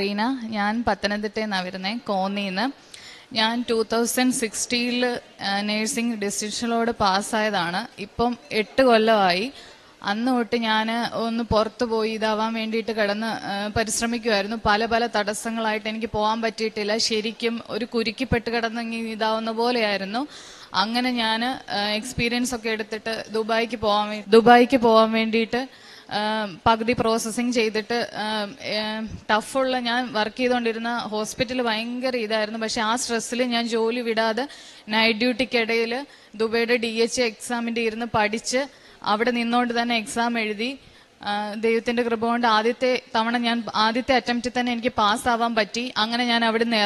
റീന, ഞാൻ പത്തനംതിട്ടയിൽ നിന്നാണ് വരുന്നത്, കോന്നിന്ന്. ഞാൻ 2016 നേഴ്സിംഗ് ഡിസ്റ്റിങ്ഷനിലോട് പാസ്സായതാണ്. ഇപ്പം 8 കൊല്ലമായി. അന്ന് തൊട്ട് ഞാൻ ഒന്ന് പുറത്തു പോയി ഇതാവാൻ വേണ്ടിയിട്ട് കിടന്ന് പരിശ്രമിക്കുമായിരുന്നു. പല പല തടസ്സങ്ങളായിട്ട് എനിക്ക് പോകാൻ പറ്റിയിട്ടില്ല. ശരിക്കും ഒരു കുരുക്കിപ്പെട്ട് കിടന്നെങ്കിൽ ഇതാവുന്ന പോലെയായിരുന്നു. അങ്ങനെ ഞാൻ എക്സ്പീരിയൻസ് ഒക്കെ എടുത്തിട്ട് ദുബായിക്ക് പോകാൻ വേണ്ടിയിട്ട് പകുതി പ്രോസസ്സിങ് ചെയ്തിട്ട് ടഫുള്ള ഞാൻ വർക്ക് ചെയ്തുകൊണ്ടിരുന്ന ഹോസ്പിറ്റൽ ഭയങ്കര ഇതായിരുന്നു. പക്ഷെ ആ സ്ട്രെസ്സിൽ ഞാൻ ജോലി വിടാതെ നൈറ്റ് ഡ്യൂട്ടിക്കിടയിൽ ദുബൈയുടെ DHA എക്സാമിൻ്റെ ഇരുന്ന് പഠിച്ച് അവിടെ നിന്നുകൊണ്ട് തന്നെ എക്സാം എഴുതി. ദൈവത്തിന്റെ കൃപ കൊണ്ട് ആദ്യത്തെ അറ്റംപ്റ്റിൽ തന്നെ എനിക്ക് പാസ്സാവാൻ പറ്റി. അങ്ങനെ ഞാൻ അവിടെ നിന്ന്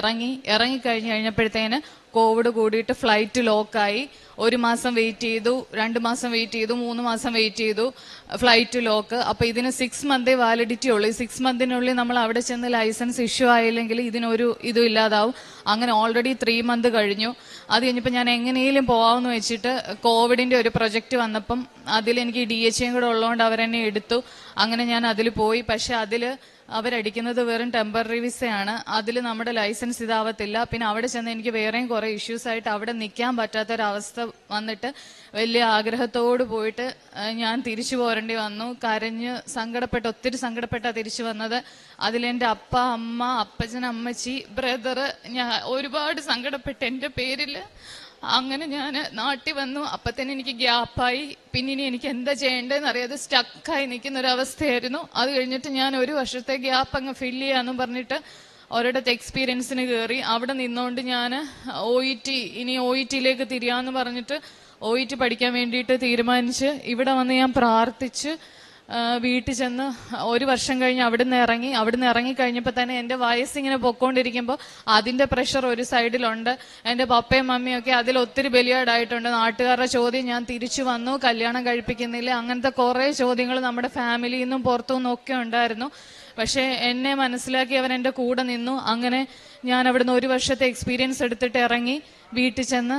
ഇറങ്ങിക്കഴിഞ്ഞപ്പോഴത്തേന് കോവിഡ് കൂടിയിട്ട് ഫ്ലൈറ്റ് ലോക്കായി. 1 മാസം വെയിറ്റ് ചെയ്തു, 2 മാസം വെയിറ്റ് ചെയ്തു, 3 മാസം വെയിറ്റ് ചെയ്തു, ഫ്ലൈറ്റ് ലോക്ക്. അപ്പൊ ഇതിന് 6 മന്തേ വാലിഡിറ്റി ഉള്ളൂ. 6 മന്തിനുള്ളിൽ നമ്മൾ അവിടെ ചെന്ന് ലൈസൻസ് ഇഷ്യൂ ആയില്ലെങ്കിൽ ഇതിനൊരു ഇതും ഇല്ലാതാവും. അങ്ങനെ ഓൾറെഡി 3 മന്ത് കഴിഞ്ഞു. അത് കഴിഞ്ഞപ്പോൾ ഞാൻ എങ്ങനെയും പോവാമെന്ന് വെച്ചിട്ട് കോവിഡിന്റെ ഒരു പ്രൊജക്റ്റ് വന്നപ്പം അതിലെനിക്ക് DHA കൂടെ ഉള്ളതുകൊണ്ട് അവരെന്നെ എടുത്തു. അങ്ങനെ ഞാൻ അതിൽ പോയി. പക്ഷെ അതിൽ അവരടിക്കുന്നത് വെറും ടെമ്പററി വിസയാണ്. അതിൽ നമ്മുടെ ലൈസൻസ് ഇതാവത്തില്ല. പിന്നെ അവിടെ ചെന്ന് എനിക്ക് വേറെയും കുറേ ഇഷ്യൂസ് ആയിട്ട് അവിടെ നിൽക്കാൻ പറ്റാത്തൊരവസ്ഥ വന്നിട്ട് വലിയ ആഗ്രഹത്തോട് പോയിട്ട് ഞാൻ തിരിച്ചു പോരേണ്ടി വന്നു. കരഞ്ഞ് ഒത്തിരി സങ്കടപ്പെട്ടാ തിരിച്ചു വന്നത്. അതിലെൻ്റെ അപ്പ, അമ്മ, അപ്പച്ചൻ, അമ്മച്ചി, ബ്രദർ, ഞാൻ ഒരുപാട് സങ്കടപ്പെട്ട് എൻ്റെ പേരിൽ. അങ്ങനെ ഞാൻ നാട്ടിൽ വന്നു. അപ്പം തന്നെ എനിക്ക് ഗ്യാപ്പായി. പിന്നെ ഇനി എനിക്ക് എന്താ ചെയ്യേണ്ടതെന്ന് അറിയാതെ സ്റ്റക്കായി നിൽക്കുന്നൊരവസ്ഥയായിരുന്നു. അത് കഴിഞ്ഞിട്ട് ഞാൻ 1 വർഷത്തെ ഗ്യാപ്പ് അങ്ങ് ഫില്ല് ചെയ്യാമെന്നും പറഞ്ഞിട്ട് ഒരിടത്ത് എക്സ്പീരിയൻസിന് കയറി. അവിടെ നിന്നുകൊണ്ട് ഞാൻ ഇനി OET തിരിയാമെന്ന് പറഞ്ഞിട്ട് OET പഠിക്കാൻ വേണ്ടിയിട്ട് തീരുമാനിച്ച് ഇവിടെ വന്ന് ഞാൻ പ്രാർത്ഥിച്ച് വീട്ടിൽ ചെന്ന് 1 വർഷം കഴിഞ്ഞ് അവിടുന്ന് ഇറങ്ങിക്കഴിഞ്ഞപ്പോൾ തന്നെ എൻ്റെ വയസ്സിങ്ങനെ പൊക്കോണ്ടിരിക്കുമ്പോൾ അതിൻ്റെ പ്രഷർ ഒരു സൈഡിലുണ്ട്. എൻ്റെ പപ്പയും മമ്മിയും ഒക്കെ അതിൽ ഒത്തിരി ബലിയാടായിട്ടുണ്ട്. നാട്ടുകാരുടെ ചോദ്യം, ഞാൻ തിരിച്ചു വന്നു, കല്യാണം കഴിപ്പിക്കുന്നില്ല, അങ്ങനത്തെ കുറേ ചോദ്യങ്ങൾ നമ്മുടെ ഫാമിലിയിൽ നിന്നും പുറത്തുനിന്നും ഒക്കെ ഉണ്ടായിരുന്നു. പക്ഷേ എന്നെ മനസ്സിലാക്കി അവൻ എൻ്റെ കൂടെ നിന്നു. അങ്ങനെ ഞാൻ അവിടുന്ന് 1 വർഷത്തെ എക്സ്പീരിയൻസ് എടുത്തിട്ട് ഇറങ്ങി വീട്ടിൽ ചെന്ന്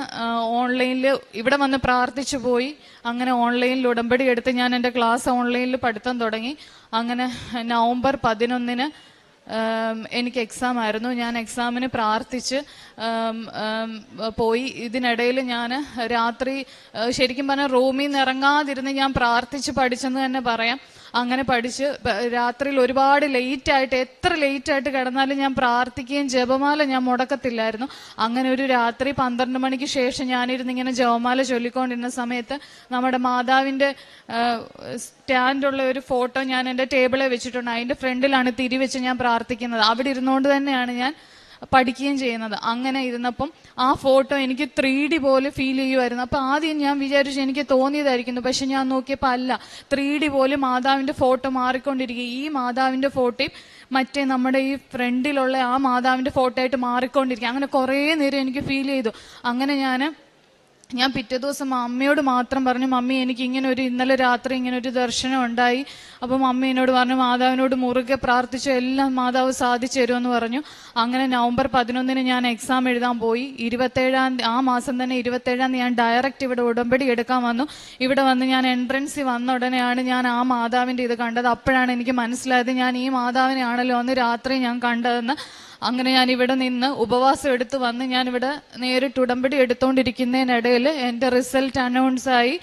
ഓൺലൈനിൽ ഇവിടെ വന്ന് പ്രാർത്ഥിച്ചു പോയി. അങ്ങനെ ഓൺലൈനിൽ ഉടമ്പടി എടുത്ത് ഞാൻ എൻ്റെ ക്ലാസ് ഓൺലൈനിൽ പഠിത്തം തുടങ്ങി. അങ്ങനെ നവംബർ 11 എനിക്ക് എക്സാം ആയിരുന്നു. ഞാൻ എക്സാമിന് പ്രാർത്ഥിച്ച് പോയി. ഇതിനിടയിൽ ഞാൻ രാത്രി ശരിക്കും പറഞ്ഞാൽ റൂമിൽ നിന്ന് ഇറങ്ങാതിരുന്ന് ഞാൻ പ്രാർത്ഥിച്ച് പഠിച്ചെന്ന് തന്നെ പറയാം. അങ്ങനെ പഠിച്ച് രാത്രിയിൽ ഒരുപാട് എത്ര ലേറ്റായിട്ട് കിടന്നാലും ഞാൻ പ്രാർത്ഥിക്കുകയും ജപമാല ഞാൻ മുടക്കത്തില്ലായിരുന്നു. അങ്ങനെ ഒരു രാത്രി 12 മണിക്ക് ശേഷം ഞാനിരുന്ന് ഇങ്ങനെ ജപമാല ചൊല്ലിക്കൊണ്ടിരുന്ന സമയത്ത് നമ്മുടെ മാതാവിൻ്റെ സ്റ്റാൻഡുള്ള ഒരു ഫോട്ടോ ഞാൻ എൻ്റെ ടേബിളിൽ വെച്ചിട്ടുണ്ട്. അതിൻ്റെ ഫ്രണ്ടിലാണ് തിരിവെച്ച് ഞാൻ പ്രാർത്ഥിക്കുന്നത്. അവിടെ ഇരുന്നുകൊണ്ട് തന്നെയാണ് ഞാൻ പഠിക്കുകയും ചെയ്യുന്നത്. അങ്ങനെ ഇരുന്നപ്പം ആ ഫോട്ടോ എനിക്ക് 3D പോലെ ഫീൽ ചെയ്യുമായിരുന്നു. അപ്പം ആദ്യം ഞാൻ വിചാരിച്ചു എനിക്ക് തോന്നിയതായിരിക്കുന്നു. പക്ഷെ ഞാൻ നോക്കിയപ്പോൾ അല്ല, 3D പോലെ മാതാവിൻ്റെ ഫോട്ടോ മാറിക്കൊണ്ടിരിക്കുക. ഈ മാതാവിൻ്റെ ഫോട്ടോയും മറ്റേ നമ്മുടെ ഈ ഫ്രണ്ടിലുള്ള ആ മാതാവിൻ്റെ ഫോട്ടോ ആയിട്ട് മാറിക്കൊണ്ടിരിക്കുക. അങ്ങനെ കുറേ നേരം എനിക്ക് ഫീൽ ചെയ്തു. അങ്ങനെ ഞാൻ പിറ്റേ ദിവസം അമ്മയോട് മാത്രം പറഞ്ഞു, മമ്മി എനിക്ക് ഇന്നലെ രാത്രി ഇങ്ങനെ ഒരു ദർശനം ഉണ്ടായി. അപ്പം മമ്മി എന്നോട് പറഞ്ഞു, മാതാവിനോട് മുറുകെ പ്രാർത്ഥിച്ചു, എല്ലാം മാതാവ് സാധിച്ചു തരുമെന്ന് പറഞ്ഞു. അങ്ങനെ നവംബർ 11 ഞാൻ എക്സാം എഴുതാൻ പോയി. ആ മാസം തന്നെ 27 ഞാൻ ഡയറക്റ്റ് ഇവിടെ ഉടമ്പടി എടുക്കാൻ വന്നു. ഇവിടെ വന്ന് ഞാൻ എൻട്രൻസിൽ വന്ന ഉടനെയാണ് ഞാൻ ആ മാതാവിൻ്റെ ഇത് കണ്ടത്. അപ്പോഴാണ് എനിക്ക് മനസ്സിലായത് ഞാൻ ഈ മാതാവിനെയാണല്ലോ അന്ന് രാത്രി ഞാൻ കണ്ടതെന്ന്. അങ്ങനെ ഞാൻ ഇവിടെ നിന്ന് ഉപവാസം എടുത്ത് വന്ന് ഞാനിവിടെ നേരിട്ട് ഉടമ്പടി എടുത്തുകൊണ്ടിരിക്കുന്നതിനിടയിൽ എൻ്റെ റിസൾട്ട് അനൗൺസ് ആയി.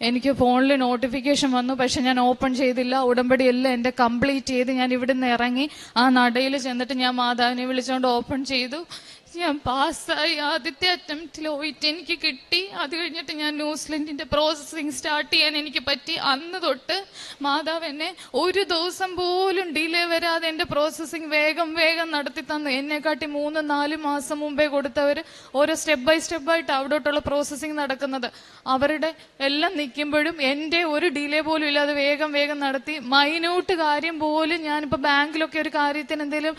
എനിക്ക് ഫോണിൽ നോട്ടിഫിക്കേഷൻ വന്നു. പക്ഷെ ഞാൻ ഓപ്പൺ ചെയ്തില്ല. ഉടമ്പടി എല്ലാം എൻ്റെ കംപ്ലീറ്റ് ചെയ്ത് ഞാൻ ഇവിടുന്ന് ഇറങ്ങി ആ നടയിൽ ചെന്നിട്ട് ഞാൻ മാതാവിനെ വിളിച്ചുകൊണ്ട് ഓപ്പൺ ചെയ്തു. ഞാൻ പാസ്സായി. ആദ്യത്തെ അറ്റംപ്റ്റിൽ OET എനിക്ക് കിട്ടി. അത് കഴിഞ്ഞിട്ട് ഞാൻ ന്യൂസിലൻഡിന്റെ പ്രോസസ്സിങ് സ്റ്റാർട്ട് ചെയ്യാൻ എനിക്ക് പറ്റി. അന്ന് തൊട്ട് മാതാവ് എന്നെ 1 ദിവസം പോലും ഡിലേ വരാതെ എൻ്റെ പ്രോസസ്സിങ് വേഗം നടത്തി തന്നു. എന്നെക്കാട്ടി 3-4 മാസം മുമ്പേ കൊടുത്തവർ ഓരോ സ്റ്റെപ്പ് ബൈ സ്റ്റെപ്പായിട്ട് അവിടോട്ടുള്ള പ്രോസസ്സിങ് നടക്കുന്നത്. അവരുടെ എല്ലാം നിൽക്കുമ്പോഴും എൻ്റെ ഒരു ഡിലേ പോലും ഇല്ലാതെ വേഗം നടത്തി. മൈന്യൂട്ട് കാര്യം പോലും ഞാനിപ്പോൾ ബാങ്കിലൊക്കെ ഒരു കാര്യത്തിന് എന്തെങ്കിലും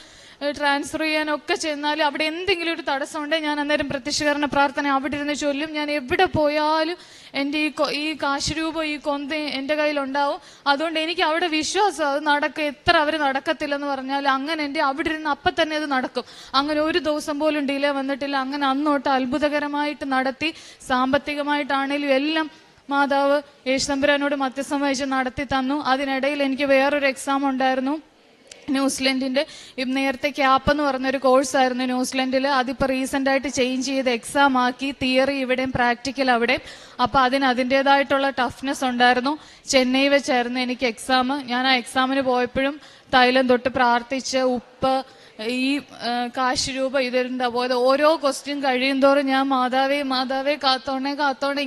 ട്രാൻസ്ഫർ ചെയ്യാനൊക്കെ ചെന്നാൽ അവിടെ എന്തെങ്കിലും ഒരു തടസ്സം ഉണ്ടെങ്കിൽ ഞാൻ അന്നേരം പ്രത്യക്ഷീകരണ പ്രാർത്ഥന അവിടെ ഇരുന്ന് ചൊല്ലും. ഞാൻ എവിടെ പോയാലും എൻ്റെ ഈ കാശ് രൂപ ഈ കൊന്ത എൻ്റെ കയ്യിലുണ്ടാവും. അതുകൊണ്ട് എനിക്ക് അവിടെ വിശ്വാസം അത് നടക്കും. എത്ര അവർ നടക്കത്തില്ലെന്ന് പറഞ്ഞാൽ അങ്ങനെ എൻ്റെ അവിടെ ഇരുന്ന് അപ്പം തന്നെ അത് നടക്കും. അങ്ങനെ 1 ദിവസം പോലും ഡിലേ വന്നിട്ടില്ല. അങ്ങനെ അന്നോട്ട് അത്ഭുതകരമായിട്ട് നടത്തി. സാമ്പത്തികമായിട്ടാണേലും എല്ലാം മാതാവ് യേശുതമ്പുരാനോട് മധ്യസ്ഥം വഹിച്ച് നടത്തി തന്നു. അതിനിടയിൽ എനിക്ക് വേറൊരു എക്സാം ഉണ്ടായിരുന്നു. ന്യൂസിലൻഡിന്റെ നേരത്തെ ക്യാപ്പ് എന്ന് പറഞ്ഞൊരു കോഴ്സായിരുന്നു ന്യൂസിലൻഡിൽ. അതിപ്പോൾ റീസെന്റ് ആയിട്ട് ചേഞ്ച് ചെയ്ത് എക്സാം ആക്കി. തിയറി ഇവിടെയും പ്രാക്ടിക്കൽ അവിടെയും. അപ്പൊ അതിൻ്റെതായിട്ടുള്ള ടഫ്നെസ് ഉണ്ടായിരുന്നു. ചെന്നൈ വെച്ചായിരുന്നു എനിക്ക് എക്സാം. ഞാൻ ആ എക്സാമിന് പോയപ്പോഴും തൈലം തൊട്ട് പ്രാർത്ഥിച്ച് ഉപ്പ് ഈ കാശ് രൂപ ഇതിലുണ്ടാ പോയത്. ഓരോ ക്വസ്റ്റ്യൻ കഴിയും തോറും ഞാൻ മാതാവേ മാതാവേ കാത്തോണേ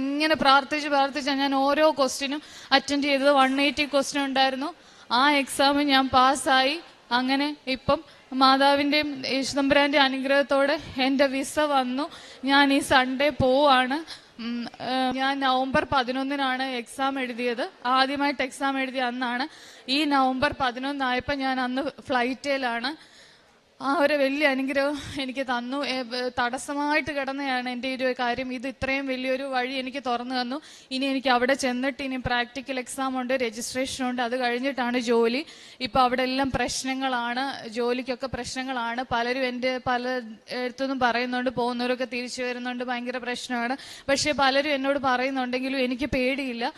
ഇങ്ങനെ പ്രാർത്ഥിച്ച് ഞാൻ ഓരോ ക്വസ്റ്റ്യനും അറ്റൻഡ് ചെയ്തത്. 180 ക്വസ്റ്റ്യൻ ഉണ്ടായിരുന്നു. ആ എക്സാം ഞാൻ പാസ്സായി. അങ്ങനെ ഇപ്പം മാതാവിൻ്റെയും യേശുതമ്പുരാന്റെ അനുഗ്രഹത്തോടെ എൻ്റെ വിസ വന്നു. ഞാൻ ഈ സൺഡേ പോവാണ്. ഞാൻ നവംബർ 11 എക്സാം എഴുതിയത്. ആദ്യമായിട്ട് എക്സാം എഴുതിയ അന്നാണ്. ഈ നവംബർ 11 ആയപ്പോൾ ഞാൻ അന്ന് ഫ്ലൈറ്റിലാണ്. ആ ഒരു വലിയ അനുഗ്രഹം എനിക്ക് തന്നു. തടസ്സമായിട്ട് കിടന്നതാണ് എൻ്റെ ഒരു കാര്യം. ഇത് ഇത്രയും വലിയൊരു വഴി എനിക്ക് തുറന്നു തന്നു. ഇനി എനിക്ക് അവിടെ ചെന്നിട്ട് ഇനി പ്രാക്ടിക്കൽ എക്സാം ഉണ്ട്, രജിസ്ട്രേഷൻ ഉണ്ട്, അത് കഴിഞ്ഞിട്ടാണ് ജോലി. ഇപ്പം അവിടെ എല്ലാം പ്രശ്നങ്ങളാണ്, ജോലിക്കൊക്കെ പ്രശ്നങ്ങളാണ്. പലരും എൻ്റെ പല അടുത്തൊന്നും പറയുന്നുണ്ട്, പോകുന്നവരൊക്കെ തിരിച്ചു വരുന്നുണ്ട്, ഭയങ്കര പ്രശ്നമാണ്. പക്ഷേ പലരും എന്നോട് പറയുന്നുണ്ടെങ്കിലും എനിക്ക് പേടിയില്ല.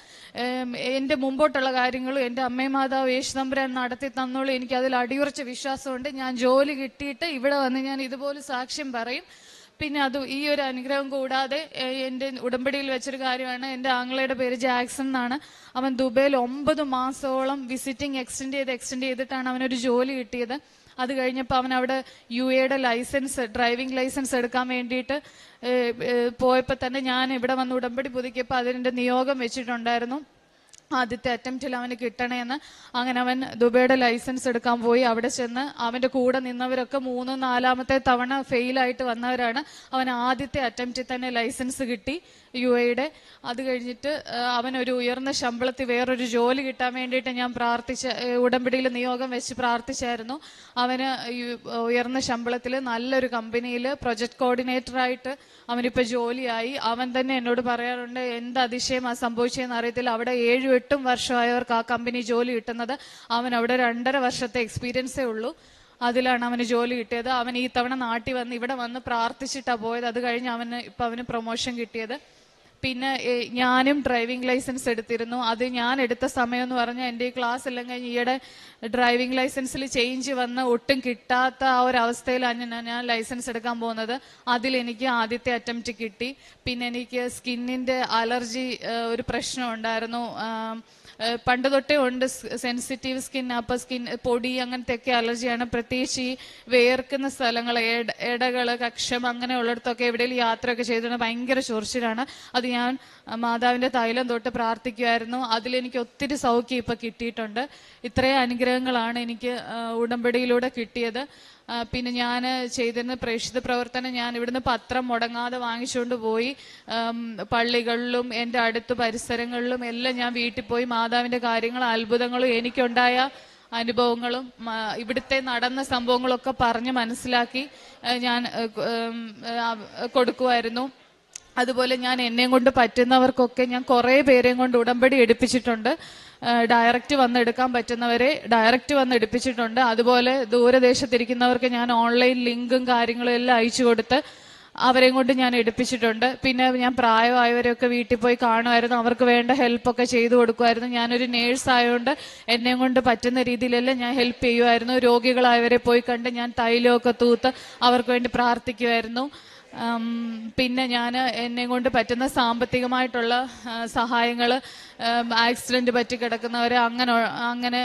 എൻ്റെ മുമ്പോട്ടുള്ള കാര്യങ്ങളും എൻ്റെ അമ്മയും മാതാവ് യേശുതമ്പുരാൻ നടത്തി തന്നോളൂ. എനിക്ക് അതിൽ അടിയുറച്ച വിശ്വാസമുണ്ട്. ഞാൻ ജോലി കിട്ടിയിട്ട് ഇവിടെ വന്ന് ഞാൻ ഇതുപോലെ സാക്ഷ്യം പറയും. പിന്നെ അത് ഈ ഒരു അനുഗ്രഹം കൂടാതെ എൻ്റെ ഉടമ്പടിയിൽ വെച്ചൊരു കാര്യമാണ്. എൻ്റെ ആങ്ങളയുടെ പേര് ജാക്സൺ എന്നാണ്. അവൻ ദുബൈയിൽ 9 മാസത്തോളം വിസിറ്റിംഗ് എക്സ്റ്റെൻഡ് ചെയ്തിട്ടാണ് അവനൊരു ജോലി കിട്ടിയത്. അത് കഴിഞ്ഞപ്പോൾ അവൻ അവിടെ UAയുടെ ഡ്രൈവിംഗ് ലൈസൻസ് എടുക്കാൻ വേണ്ടിയിട്ട് പോയപ്പോൾ തന്നെ ഞാൻ ഇവിടെ വന്ന് ഉടമ്പടി പുതുക്കിയപ്പോൾ അതിൻ്റെ നിയോഗം വെച്ചിട്ടുണ്ടായിരുന്നു. ആദ്യത്തെ അറ്റംപ്റ്റിൽ അവന് കിട്ടണേന്ന്. അങ്ങനെ അവൻ ദുബൈയുടെ ലൈസൻസ് എടുക്കാൻ പോയി. അവിടെ ചെന്ന് അവൻ്റെ കൂടെ നിന്നവരൊക്കെ 3-4 തവണ ഫെയിലായിട്ട് വന്നവരാണ്. അവൻ ആദ്യത്തെ അറ്റംപ്റ്റിൽ തന്നെ ലൈസൻസ് കിട്ടി UAയുടെ. അത് കഴിഞ്ഞിട്ട് അവനൊരു ഉയർന്ന ശമ്പളത്തിൽ വേറൊരു ജോലി കിട്ടാൻ വേണ്ടിയിട്ട് ഞാൻ ഉടമ്പടിയിൽ നിയോഗം വെച്ച് പ്രാർത്ഥിച്ചായിരുന്നു. അവന് ഉയർന്ന ശമ്പളത്തിൽ നല്ലൊരു കമ്പനിയിൽ പ്രൊജക്ട് കോർഡിനേറ്ററായിട്ട് അവനിപ്പോൾ ജോലിയായി. അവൻ തന്നെ എന്നോട് പറയാറുണ്ട്, എന്ത് അതിശയമാണ് സംഭവിച്ചതെന്ന് അറിയത്തില്ല, അവിടെ 7-8 വർഷമായവർക്ക് ആ കമ്പനി ജോലി കിട്ടുന്നത്. അവൻ അവിടെ 2.5 വർഷത്തെ എക്സ്പീരിയൻസേ ഉള്ളൂ. അതിലാണ് അവന് ജോലി കിട്ടിയത്. അവൻ ഈ തവണ നാട്ടിൽ വന്ന് ഇവിടെ വന്ന് പ്രാർത്ഥിച്ചിട്ടാണ് പോയത്. അത് കഴിഞ്ഞ് അവന് പ്രൊമോഷൻ കിട്ടിയത്. പിന്നെ ഞാനും ഡ്രൈവിംഗ് ലൈസൻസ് എടുത്തിരുന്നു. അത് ഞാൻ എടുത്ത സമയം എന്ന് പറഞ്ഞാൽ എൻ്റെ ഈ ക്ലാസ് എല്ലാം കഴിഞ്ഞ് ഈയിടെ ഡ്രൈവിംഗ് ലൈസൻസിൽ ചേഞ്ച് വന്ന് ഒട്ടും കിട്ടാത്ത ആ ഒരു അവസ്ഥയിലാണ് ഞാൻ ലൈസൻസ് എടുക്കാൻ പോകുന്നത്. അതിലെനിക്ക് ആദ്യത്തെ അറ്റംപ്റ്റ് കിട്ടി. പിന്നെ എനിക്ക് സ്കിന്നിൻ്റെ അലർജി ഒരു പ്രശ്നം ഉണ്ടായിരുന്നു. പണ്ട് തൊട്ടേ ഉണ്ട് സെൻസിറ്റീവ് സ്കിൻ. അപ്പോൾ പൊടി അങ്ങനത്തെ ഒക്കെ അലർജിയാണ്. പ്രത്യേകിച്ച് ഈ വേർക്കുന്ന സ്ഥലങ്ങൾ, ഇടകള്, കക്ഷം അങ്ങനെയുള്ളിടത്തൊക്കെ എവിടെയെങ്കിലും യാത്രയൊക്കെ ചെയ്തിട്ട് ഭയങ്കര ചൊറിച്ചിലാണ്. അത് ഞാൻ മാതാവിൻ്റെ തൈലം തൊട്ട് പ്രാർത്ഥിക്കുമായിരുന്നു. അതിലെനിക്ക് ഒത്തിരി സൗഖ്യം ഇപ്പം കിട്ടിയിട്ടുണ്ട്. ഇത്രയും അനുഗ്രഹങ്ങളാണ് എനിക്ക് ഉടമ്പടിയിലൂടെ കിട്ടിയത്. പിന്നെ ഞാൻ ചെയ്തിരുന്ന പ്രേക്ഷിത പ്രവർത്തനം, ഞാൻ ഇവിടുന്ന് പത്രം മുടങ്ങാതെ വാങ്ങിച്ചുകൊണ്ട് പോയി പള്ളികളിലും എൻ്റെ അടുത്ത പരിസരങ്ങളിലും എല്ലാം ഞാൻ വീട്ടിൽ പോയി മാതാവിൻ്റെ കാര്യങ്ങളും അത്ഭുതങ്ങളും എനിക്കുണ്ടായ അനുഭവങ്ങളും ഇവിടുത്തെ നടന്ന സംഭവങ്ങളൊക്കെ പറഞ്ഞ് മനസ്സിലാക്കി ഞാൻ കൊടുക്കുമായിരുന്നു. അതുപോലെ ഞാൻ എന്നെയും കൊണ്ട് പറ്റുന്നവർക്കൊക്കെ ഞാൻ കുറേ പേരെയും കൊണ്ട് ഉടമ്പടി എടുപ്പിച്ചിട്ടുണ്ട്. ഡയറക്റ്റ് വന്ന് എടുക്കാൻ പറ്റുന്നവരെ ഡയറക്റ്റ് വന്ന് എടുപ്പിച്ചിട്ടുണ്ട്. അതുപോലെ ദൂരദേശത്തിരിക്കുന്നവർക്ക് ഞാൻ ഓൺലൈൻ ലിങ്കും കാര്യങ്ങളും എല്ലാം അയച്ചു കൊടുത്ത് അവരെയും കൊണ്ട് ഞാൻ എടുപ്പിച്ചിട്ടുണ്ട്. പിന്നെ ഞാൻ പ്രായമായവരെയൊക്കെ വീട്ടിൽ പോയി കാണുമായിരുന്നു. അവർക്ക് വേണ്ട ഹെൽപ്പൊക്കെ ചെയ്തു കൊടുക്കുമായിരുന്നു. ഞാനൊരു നേഴ്സ് ആയതുകൊണ്ട് എന്നെയും കൊണ്ട് പറ്റുന്ന രീതിയിലെല്ലാം ഞാൻ ഹെൽപ്പ് ചെയ്യുമായിരുന്നു. രോഗികളായവരെ പോയി കണ്ട് ഞാൻ തൈലമൊക്കെ തൂത്ത് അവർക്ക് വേണ്ടി പ്രാർത്ഥിക്കുമായിരുന്നു. പിന്നെ ഞാൻ എന്നെ കൊണ്ട് പറ്റുന്ന സാമ്പത്തികമായിട്ടുള്ള സഹായങ്ങൾ, ആക്സിഡന്റ് പറ്റി കിടക്കുന്നവരെ അങ്ങനെ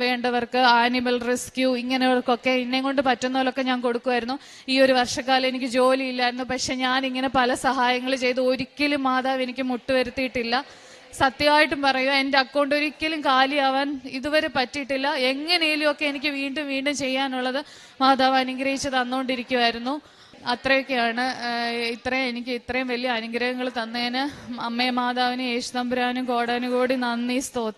വേണ്ടവർക്ക്, ആനിമൽ റെസ്ക്യൂ ഇങ്ങനെയൊക്കെ എന്നെ കൊണ്ട് പറ്റുന്ന പോലൊക്കെ ഞാൻ കൊടുക്കുമായിരുന്നു. ഈ ഒരു വർഷക്കാലം എനിക്ക് ജോലി ഇല്ലായിരുന്നു. പക്ഷെ ഞാൻ ഇങ്ങനെ പല സഹായങ്ങൾ ചെയ്ത് ഒരിക്കലും മാതാവ് എനിക്ക് മുട്ടുവരുത്തിയിട്ടില്ല. സത്യമായിട്ടും പറയുക, എൻ്റെ അക്കൗണ്ട് ഒരിക്കലും കാലിയാവാൻ ഇതുവരെ പറ്റിയിട്ടില്ല. എങ്ങനെയും ഒക്കെ എനിക്ക് വീണ്ടും വീണ്ടും ചെയ്യാനുള്ളത് മാതാവ് അനുഗ്രഹിച്ച് തന്നുകൊണ്ടിരിക്കുമായിരുന്നു. അത്രയൊക്കെയാണ്. എനിക്ക് ഇത്രയും വലിയ അനുഗ്രഹങ്ങൾ തന്നതിന് അമ്മേ മാതാവിനും യേശുതമ്പുരാനും കോടാനുകോടി നന്ദി, സ്തോത്രം.